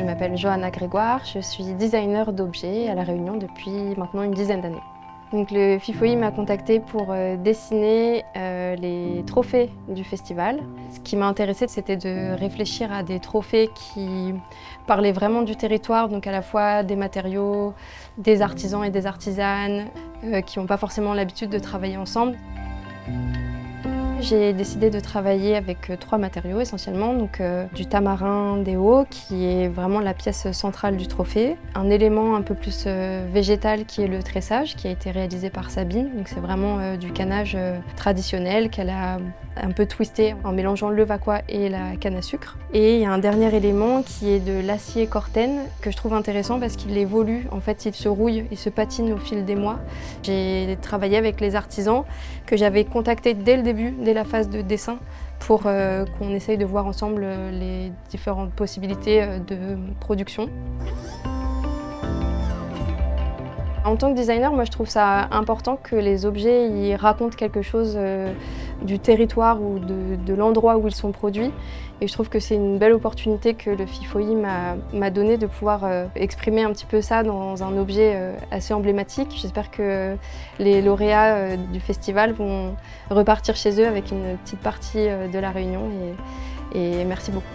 Je m'appelle Johanna Grégoire, je suis designer d'objets à La Réunion depuis maintenant une dizaine d'années. Donc le FIFOI m'a contactée pour dessiner les trophées du festival. Ce qui m'a intéressée, c'était de réfléchir à des trophées qui parlaient vraiment du territoire, donc à la fois des matériaux, des artisans et des artisanes qui n'ont pas forcément l'habitude de travailler ensemble. J'ai décidé de travailler avec 3 matériaux essentiellement, donc du tamarin des Hauts qui est vraiment la pièce centrale du trophée, un élément un peu plus végétal qui est le tressage qui a été réalisé par Sabine, donc c'est vraiment du canage traditionnel qu'elle a un peu twisté en mélangeant le vacois et la canne à sucre. Et il y a un dernier élément qui est de l'acier corten que je trouve intéressant parce qu'il évolue, en fait il se rouille, il se patine au fil des mois. J'ai travaillé avec les artisans que j'avais contactés dès le début, dès la phase de dessin, pour qu'on essaye de voir ensemble les différentes possibilités de production. En tant que designer, moi je trouve ça important que les objets y racontent quelque chose du territoire ou de l'endroit où ils sont produits. Et je trouve que c'est une belle opportunité que le FIFOI m'a donnée de pouvoir exprimer un petit peu ça dans un objet assez emblématique. J'espère que les lauréats du festival vont repartir chez eux avec une petite partie de La Réunion et merci beaucoup.